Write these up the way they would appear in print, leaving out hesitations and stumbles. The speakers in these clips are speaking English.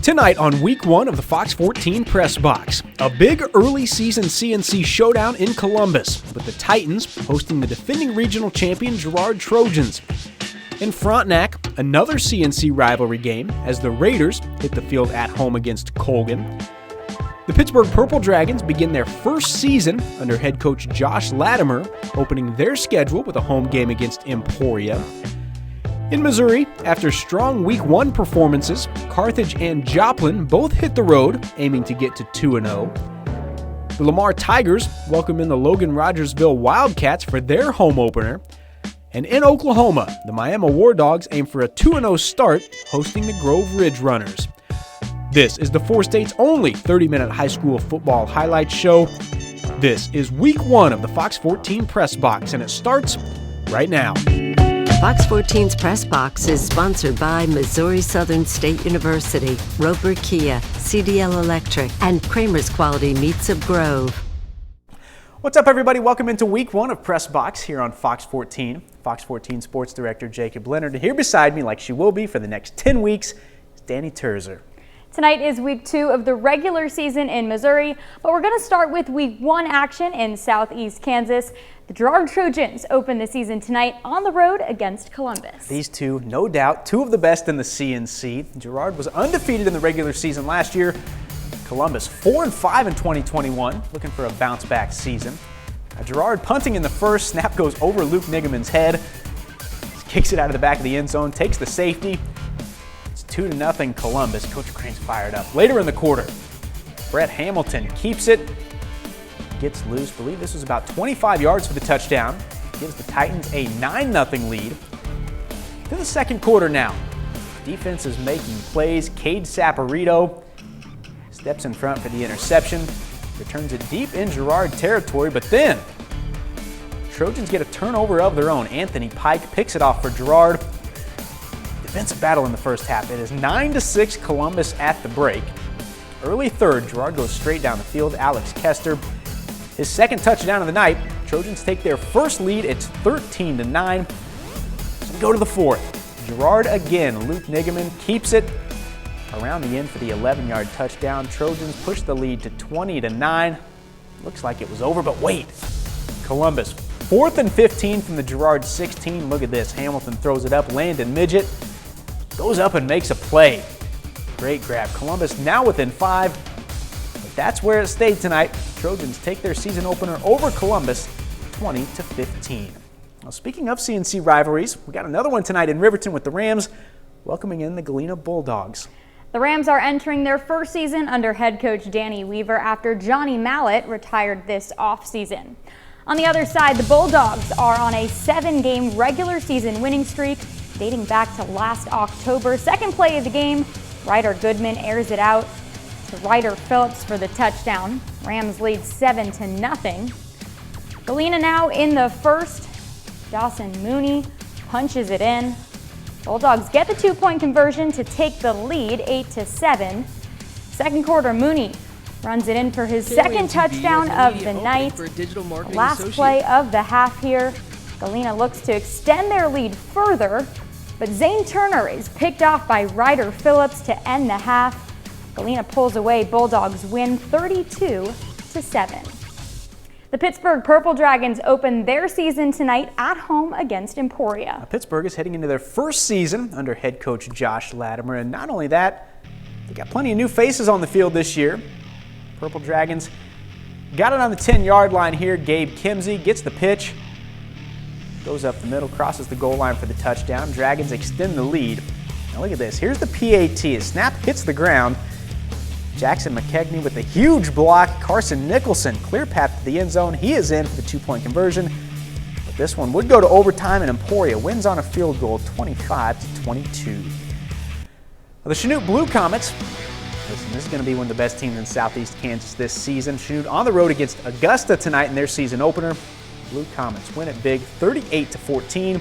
Tonight on Week 1 of the Fox 14 Press Box, a big early season CNC showdown in Columbus, with the Titans hosting the defending regional champion Girard Trojans. In Frontenac, another CNC rivalry game as the Raiders hit the field at home against Colgan. The Pittsburgh Purple Dragons begin their first season under head coach Josh Latimer, opening their schedule with a home game against Emporia. In Missouri, after strong Week 1 performances, Carthage and Joplin both hit the road, aiming to get to 2-0. The Lamar Tigers welcome in the Logan Rogersville Wildcats for their home opener. And in Oklahoma, the Miami War Dogs aim for a 2-0 start, hosting the Grove Ridge Runners. This is the four states' only 30-minute high school football highlight show. This is Week 1 of the Fox 14 Press Box, and it starts right now. Fox 14's Press Box is sponsored by Missouri Southern State University, Roper Kia, CDL Electric, and Kramer's Quality Meats of Grove. What's up, everybody? Welcome into Week 1 of Press Box here on Fox 14. Fox 14 Sports Director Jacob Leonard. Here beside me, like she will be for the next 10 weeks, is Danny Terzer. Tonight is Week 2 of the regular season in Missouri, but we're going to start with Week 1 action in southeast Kansas. The Girard Trojans open the season tonight on the road against Columbus. These two, no doubt, two of the best in the CNC. Girard was undefeated in the regular season last year. Columbus 4-5 in 2021, looking for a bounce-back season. Girard punting in the first, snap goes over Luke Nigaman's head. Kicks it out of the back of the end zone, takes the safety. 2-0 Columbus. Coach Crane's fired up. Later in the quarter, Brett Hamilton keeps it, gets loose. I believe this was about 25 yards for the touchdown. Gives the Titans a 9-0 lead. To the second quarter now. Defense is making plays. Cade Saporito steps in front for the interception. Returns it deep in Girard territory, but then Trojans get a turnover of their own. Anthony Pike picks it off for Girard. Defensive battle in the first half. It is 9-6 Columbus at the break. Early third, Girard goes straight down the field. Alex Kester, his second touchdown of the night. Trojans take their first lead. It's 13-9. So we go to the fourth. Girard again. Luke Nigaman keeps it around the end for the 11-yard touchdown. Trojans push the lead to 20-9. Looks like it was over, but wait. Columbus, 4th and 15 from the Girard 16. Look at this. Hamilton throws it up. Landon Midget goes up and makes a play. Great grab. Columbus now within 5. But that's where it stayed tonight. Trojans take their season opener over Columbus 20-15. Now, speaking of CNC rivalries, we got another one tonight in Riverton with the Rams welcoming in the Galena Bulldogs. The Rams are entering their first season under head coach Danny Weaver after Johnny Mallett retired this offseason. On the other side, the Bulldogs are on a 7-game regular season winning streak dating back to last October. Second play of the game, Ryder Goodman airs it out to Ryder Phillips for the touchdown. Rams lead 7-0. Galena now in the first. Dawson Mooney punches it in. Bulldogs get the 2-point conversion to take the lead 8-7. Second quarter, Mooney runs it in for his second touchdown of the night. The last play of the half here. Galena looks to extend their lead further, but Zane Turner is picked off by Ryder Phillips to end the half. Galena pulls away. Bulldogs win 32-7. The Pittsburgh Purple Dragons open their season tonight at home against Emporia. Pittsburgh is heading into their first season under head coach Josh Latimer, and not only that, they got plenty of new faces on the field this year. Purple Dragons got it on the 10-yard line here. Gabe Kimsey gets the pitch, goes up the middle, crosses the goal line for the touchdown. Dragons extend the lead. Now look at this. Here's the PAT. His snap hits the ground. Jackson McKegney with a huge block. Carson Nicholson, clear path to the end zone. He is in for the 2-point conversion. But this one would go to overtime, and Emporia wins on a field goal 25-22. The Chanute Blue Comets. Listen, this is going to be one of the best teams in Southeast Kansas this season. Chanute on the road against Augusta tonight in their season opener. Blue Comets win it big, 38-14.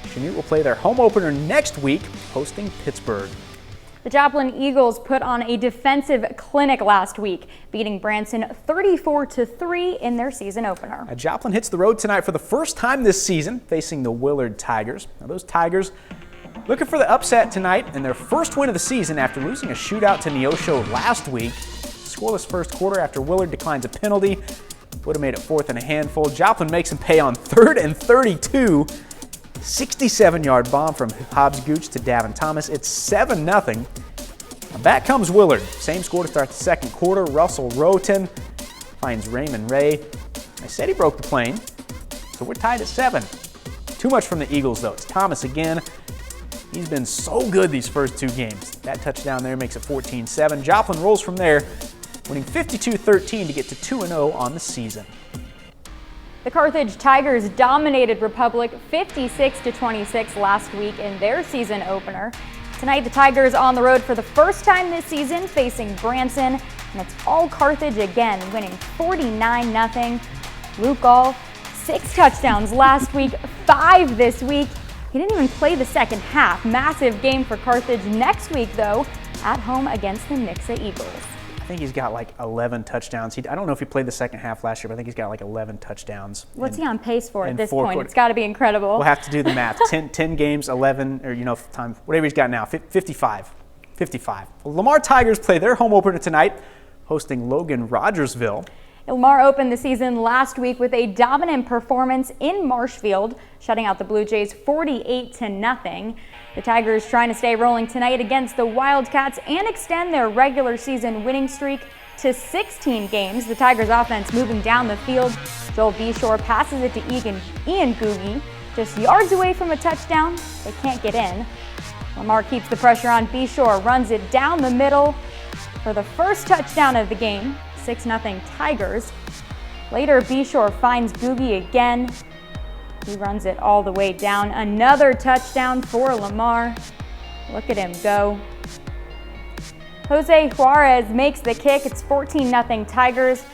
Chanute will play their home opener next week, hosting Pittsburgh. The Joplin Eagles put on a defensive clinic last week, beating Branson 34-3 in their season opener. Joplin hits the road tonight for the first time this season, facing the Willard Tigers. Now, those Tigers Looking for the upset tonight and their first win of the season after losing a shootout to Neosho last week. Scoreless first quarter after Willard declines a penalty. Would have made it fourth and a handful. Joplin makes him pay on 3rd and 32. 67-yard bomb from Hobbs Gooch to Davin Thomas. It's 7-0. Back comes Willard. Same score to start the second quarter. Russell Roten finds Raymond Ray. I said he broke the plane, so we're tied at 7. Too much from the Eagles, though. It's Thomas again. He's been so good these first 2 games. That touchdown there makes it 14-7. Joplin rolls from there, winning 52-13 to get to 2-0 on the season. The Carthage Tigers dominated Republic 56-26 last week in their season opener. Tonight, the Tigers on the road for the first time this season, facing Branson, and it's all Carthage again, winning 49-0. Luke Gall, 6 touchdowns last week, 5 this week. He didn't even play the second half. Massive game for Carthage next week, though, at home against the Nixa Eagles. I think he's got like 11 touchdowns. I don't know if he played the second half last year, but I think he's got like 11 touchdowns. What's he on pace for at this 4 point? quarters. It's got to be incredible. We'll have to do the math. 10 games, 11, or time, whatever he's got now, 55. 55. Well, Lamar Tigers play their home opener tonight, hosting Logan Rogersville. Lamar opened the season last week with a dominant performance in Marshfield, shutting out the Blue Jays 48-0. The Tigers trying to stay rolling tonight against the Wildcats and extend their regular season winning streak to 16 games. The Tigers offense moving down the field. Joel Beshore passes it to Ian Googie, just yards away from a touchdown. They can't get in. Lamar keeps the pressure on Beshore, runs it down the middle for the first touchdown of the game. 6-0 Tigers. Later, Beshore finds Googie again. He runs it all the way down. Another touchdown for Lamar. Look at him go. Jose Juarez makes the kick. It's 14-0 Tigers.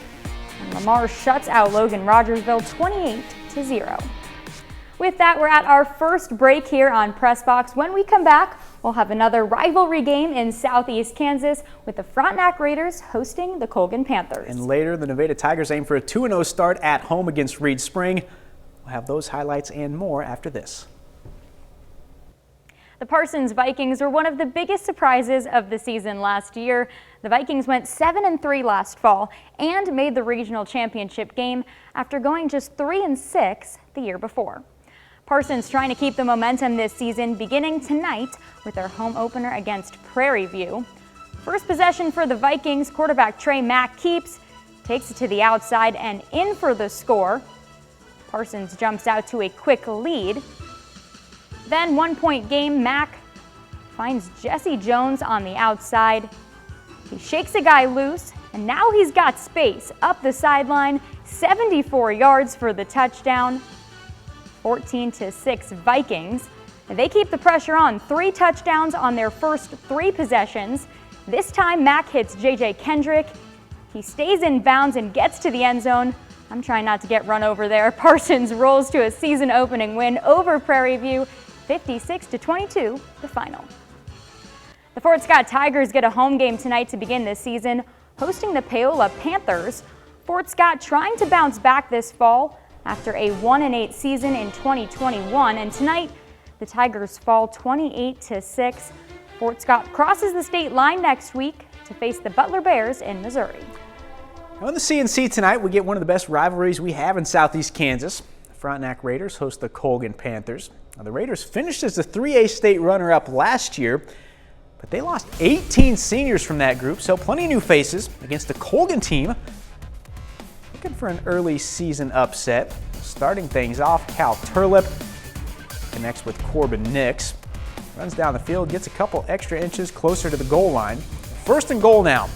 And Lamar shuts out Logan Rogersville 28-0. With that, we're at our first break here on Press Box. When we come back, we'll have another rivalry game in Southeast Kansas with the Frontenac Raiders hosting the Colgan Panthers. And later, the Nevada Tigers aim for a 2-0 start at home against Reed Spring. We'll have those highlights and more after this. The Parsons Vikings were one of the biggest surprises of the season last year. The Vikings went 7-3 last fall and made the regional championship game after going just 3-6 the year before. Parsons trying to keep the momentum this season, beginning tonight with their home opener against Prairie View. First possession for the Vikings, quarterback Trey Mack takes it to the outside and in for the score. Parsons jumps out to a quick lead. Then 1-point game, Mack finds Jesse Jones on the outside. He shakes a guy loose, and now he's got space up the sideline, 74 yards for the touchdown. 14-6 Vikings. They keep the pressure on. 3 touchdowns on their first 3 possessions. This time Mack hits J.J. Kendrick. He stays in bounds and gets to the end zone. I'm trying not to get run over there. Parsons rolls to a season opening win over Prairie View, 56-22, the final. The Fort Scott Tigers get a home game tonight to begin this season, hosting the Paola Panthers. Fort Scott trying to bounce back this fall after a 1-8 season in 2021, and tonight the Tigers fall 28-6. Fort Scott crosses the state line next week to face the Butler Bears in Missouri. Now in the CNC tonight, we get one of the best rivalries we have in Southeast Kansas. The Frontenac Raiders host the Colgan Panthers. Now, the Raiders finished as the 3A state runner-up last year, but they lost 18 seniors from that group, so plenty of new faces against the Colgan team. Looking for an early season upset. Starting things off, Cal Turlip connects with Corbin Nix. Runs down the field, gets a couple extra inches closer to the goal line. 1st and goal now.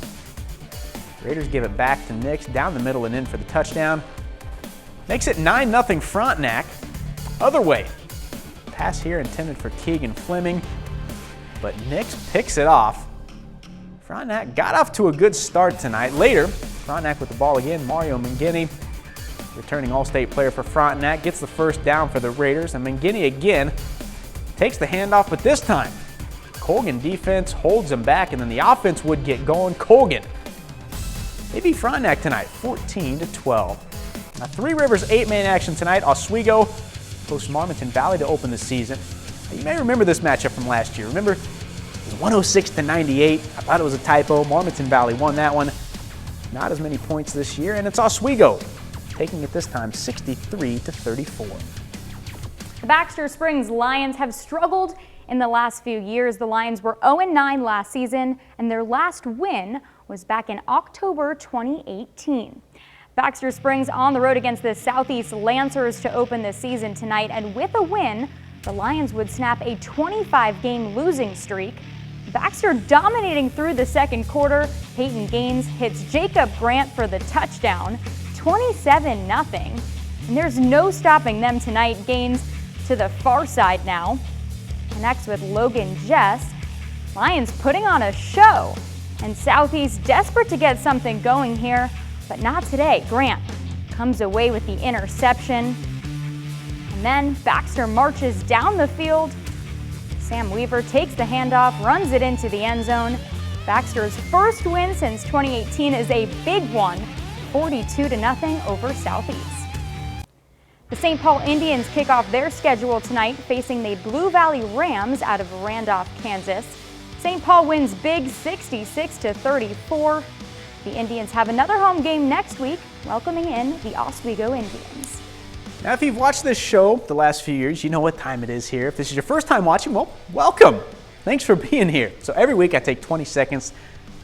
Raiders give it back to Nix, down the middle and in for the touchdown. Makes it 9-0 Frontenac. Other way. Pass here intended for Keegan Fleming, but Nix picks it off. Frontenac got off to a good start tonight. Later, Frontenac with the ball again. Mario Mangini, returning All-State player for Frontenac, gets the first down for the Raiders, and Mangini again takes the handoff, but this time Colgan defense holds him back, and then the offense would get going. Colgan, they beat Frontenac tonight, 14-12. Now, Three Rivers 8-man action tonight. Oswego hosts Marmonton Valley to open the season. You may remember this matchup from last year. Remember, it was 106-98. I thought it was a typo. Marmaton Valley won that one. Not as many points this year, and it's Oswego taking it this time 63-34. The Baxter Springs Lions have struggled in the last few years. The Lions were 0-9 last season, and their last win was back in October 2018. Baxter Springs on the road against the Southeast Lancers to open the season tonight, and with a win, the Lions would snap a 25-game losing streak. Baxter dominating through the second quarter. Peyton Gaines hits Jacob Grant for the touchdown, 27-0. And there's no stopping them tonight. Gaines to the far side now. Connects with Logan Jess. Lions putting on a show. And Southeast desperate to get something going here, but not today. Grant comes away with the interception. And then Baxter marches down the field. Sam Weaver takes the handoff, runs it into the end zone. Baxter's first win since 2018 is a big one, 42-0 over Southeast. The St. Paul Indians kick off their schedule tonight, facing the Blue Valley Rams out of Randolph, Kansas. St. Paul wins big 66-34. The Indians have another home game next week, welcoming in the Oswego Indians. Now, if you've watched this show the last few years, you know what time it is here. If this is your first time watching, well, welcome. Thanks for being here. So every week I take 20 seconds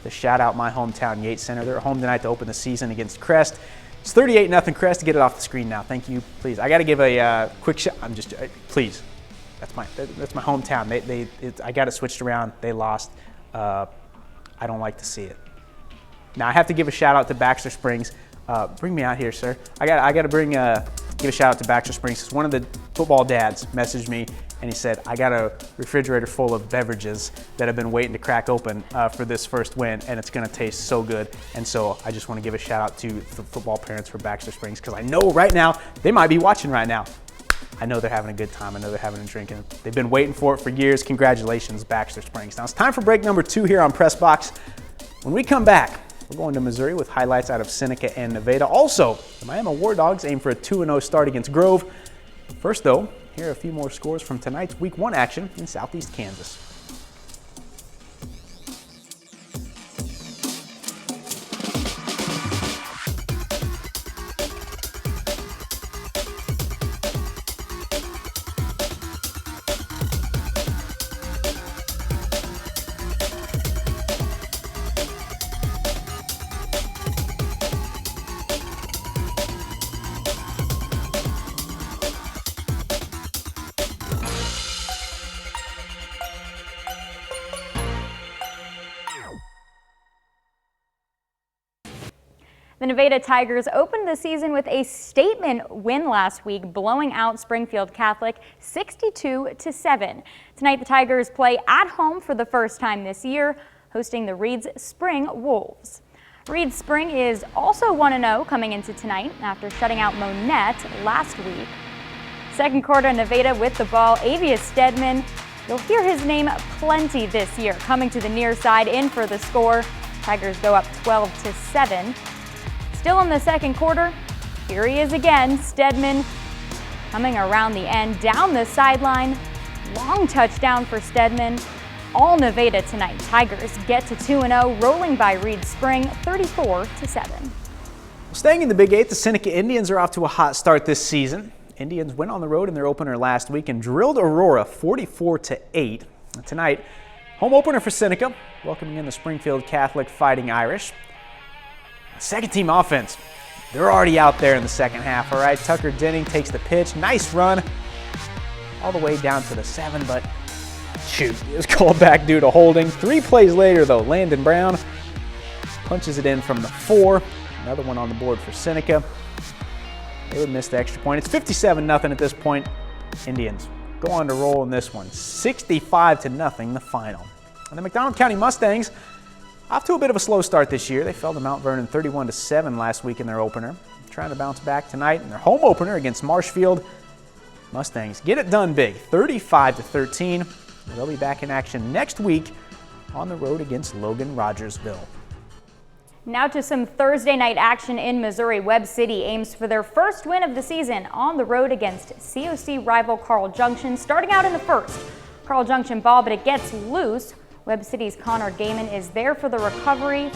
to shout out my hometown, Yates Center. They're home tonight to open the season against Crest. It's 38-0 Crest. To get it off the screen now. Thank you. Please, I got to give a quick shout. Please. That's my hometown. I got it switched around. They lost. I don't like to see it. Now I have to give a shout out to Baxter Springs. Bring me out here, sir. I got to give a shout out to Baxter Springs because one of the football dads messaged me and he said, I got a refrigerator full of beverages that have been waiting to crack open for this first win, and it's going to taste so good. And so I just want to give a shout out to the football parents for Baxter Springs because I know right now they might be watching right now. I know they're having a good time. I know they're having a drink, and they've been waiting for it for years. Congratulations, Baxter Springs. Now it's time for break number 2 here on Press Box. When we come back, we're going to Missouri with highlights out of Seneca and Nevada. Also, the Miami War Dogs aim for a 2-0 start against Grove. First, though, here are a few more scores from tonight's Week 1 action in Southeast Kansas. The Nevada Tigers opened the season with a statement win last week, blowing out Springfield Catholic 62-7. Tonight, the Tigers play at home for the first time this year, hosting the Reeds Spring Wolves. Reeds Spring is also 1-0 coming into tonight after shutting out Monette last week. Second quarter, Nevada with the ball. Avius Stedman, you'll hear his name plenty this year, coming to the near side in for the score. Tigers go up 12-7. Still in the second quarter, here he is again, Stedman coming around the end, down the sideline. Long touchdown for Stedman. All Nevada tonight. Tigers get to 2-0, rolling by Reeds Spring 34-7. Staying in the Big 8, the Seneca Indians are off to a hot start this season. Indians went on the road in their opener last week and drilled Aurora 44-8. Tonight, home opener for Seneca, welcoming in the Springfield Catholic Fighting Irish. Second team offense, they're already out there in the second half, all right? Tucker Denning takes the pitch, nice run, all the way down to the 7, but shoot, it was called back due to holding. 3 plays later, though, Landon Brown punches it in from the 4. Another one on the board for Seneca. They would miss the extra point. It's 57-0 at this point. Indians go on to roll in this one, 65-0 the final. And the McDonald County Mustangs off to a bit of a slow start this year. They fell to Mount Vernon 31-7 last week in their opener. Trying to bounce back tonight in their home opener against Marshfield. Mustangs get it done big, 35-13. They'll be back in action next week on the road against Logan Rogersville. Now to some Thursday night action in Missouri. Webb City aims for their first win of the season on the road against COC rival Carl Junction, starting out in the first. Carl Junction ball, but it gets loose. Webb City's Connor Gaiman is there for the recovery.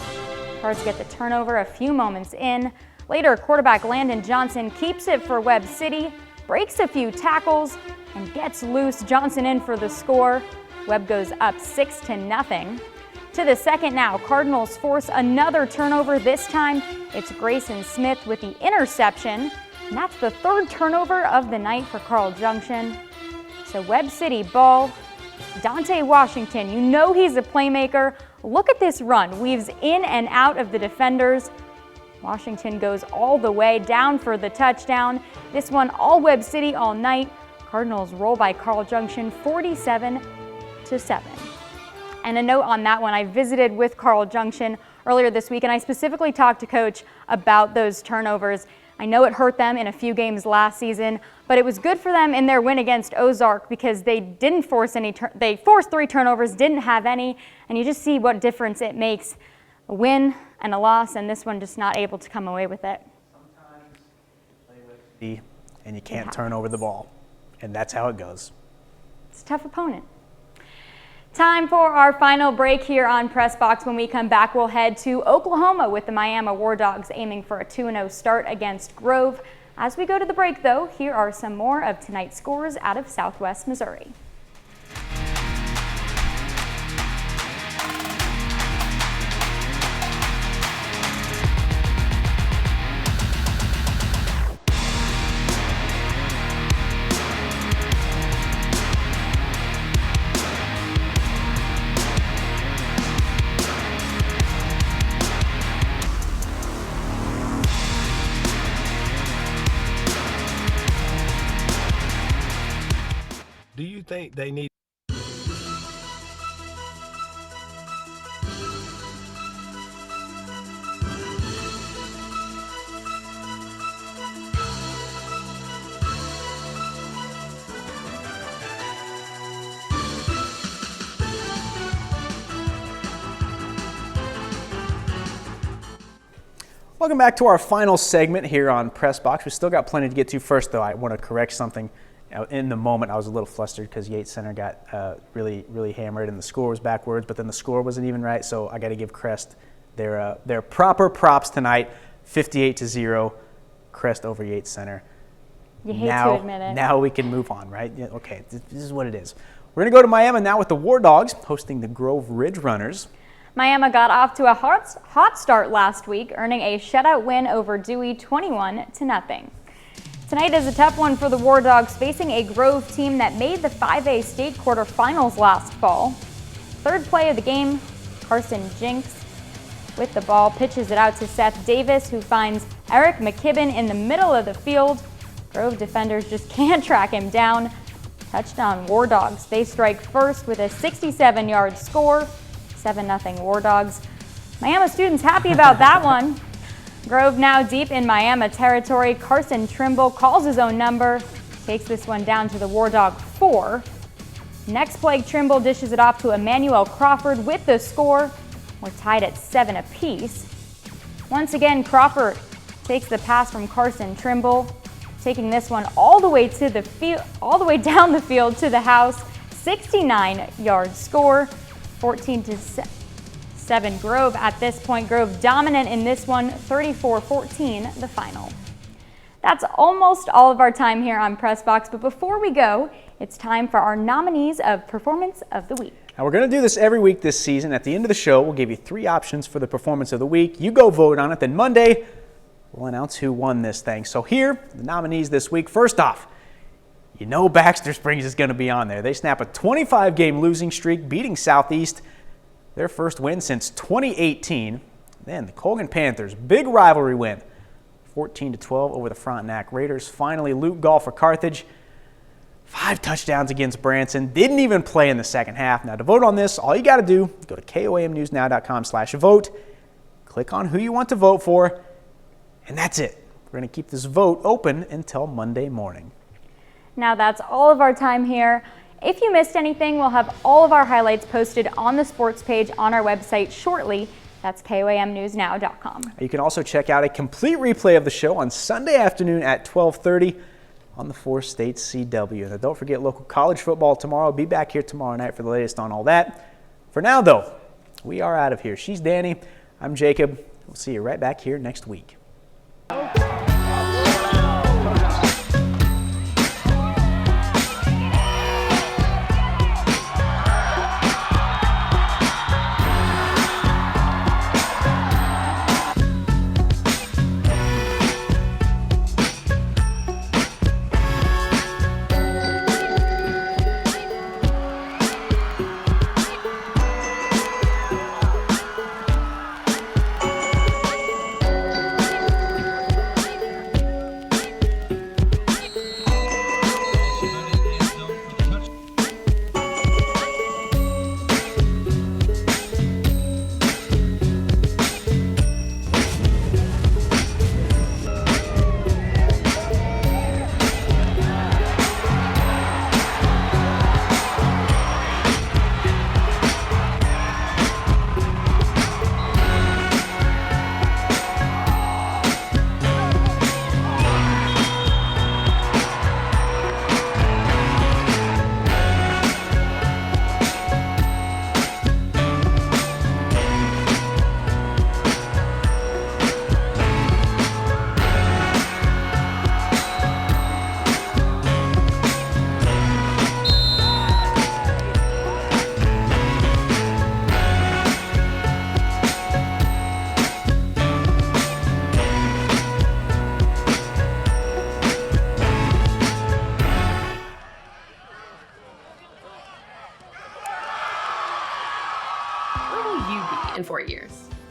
Cards get the turnover a few moments in. Later, quarterback Landon Johnson keeps it for Webb City, breaks a few tackles, and gets loose. Johnson in for the score. Webb goes up 6-0. To the second now, Cardinals force another turnover. This time, it's Grayson Smith with the interception. And that's the third turnover of the night for Carl Junction. So Webb City ball. Dante Washington, you know he's a playmaker. Look at this run. Weaves in and out of the defenders. Washington goes all the way down for the touchdown. This one all Webb City all night. Cardinals roll by Carl Junction 47-7. And a note on that one, I visited with Carl Junction earlier this week, and I specifically talked to Coach about those turnovers. I know it hurt them in a few games last season, but it was good for them in their win against Ozark because they didn't force any. They forced 3 turnovers, didn't have any, and you just see what difference it makes. A win and a loss, and this one just not able to come away with it. Sometimes you play with and you can't turn over the ball, and that's how it goes. It's a tough opponent. Time for our final break here on Press Box. When we come back, we'll head to Oklahoma with the Miami War Dogs aiming for a 2-0 start against Grove. As we go to the break, though, here are some more of tonight's scores out of Southwest Missouri. Do you think they need? Welcome back to our final segment here on Press Box. We still got plenty to get to. First, though, I want to correct something. In the moment, I was a little flustered because Yates Center got really hammered and the score was backwards, but then the score wasn't even right, so I got to give Crest their proper props tonight, 58-0, Crest over Yates Center. You hate to admit it. Now we can move on, right? Yeah, okay, this is what it is. We're going to go to Miami now with the War Dogs hosting the Grove Ridge Runners. Miami got off to a hot start last week, earning a shutout win over Dewey 21-0. Tonight is a tough one for the War Dogs, facing a Grove team that made the 5A state quarterfinals last fall. Third play of the game, Carson Jinks with the ball, pitches it out to Seth Davis, who finds Eric McKibben in the middle of the field. Grove defenders just can't track him down. Touchdown War Dogs. They strike first with a 67-yard score, 7-0 War Dogs. Miami students happy about that one. Grove now deep in Miami territory. Carson Trimble calls his own number, takes this one down to the War Dog 4. Next play, Trimble dishes it off to Emmanuel Crawford with the score. We're tied at 7 apiece. Once again, Crawford takes the pass from Carson Trimble, taking this one all the way to the field, all the way down the field to the house. 69-yard score, 14-7 Grove at this point. Grove dominant in this one, 34-14 the final. That's almost all of our time here on Press Box, but before we go, it's time for our nominees of Performance of the Week. Now, we're going to do this every week this season. At the end of the show, we'll give you 3 options for the Performance of the Week. You go vote on it. Then Monday, we'll announce who won this thing. So here, the nominees this week. First off, you know Baxter Springs is going to be on there. They snap a 25-game losing streak, beating Southeast, their first win since 2018. Then the Colgan Panthers, big rivalry win, 14-12 over the Frontenac Raiders. Finally, Luke Gall for Carthage. 5 touchdowns against Branson. Didn't even play in the second half. Now, to vote on this, all you got to do, go to KOAMnewsnow.com/vote, click on who you want to vote for, and that's it. We're going to keep this vote open until Monday morning. Now, that's all of our time here. If you missed anything, we'll have all of our highlights posted on the sports page on our website shortly. That's KOAMnewsnow.com. You can also check out a complete replay of the show on Sunday afternoon at 12:30 on the 4 States CW. Now, don't forget local college football tomorrow. Be back here tomorrow night for the latest on all that. For now, though, we are out of here. She's Danny. I'm Jacob. We'll see you right back here next week. Where will you be in 4 years?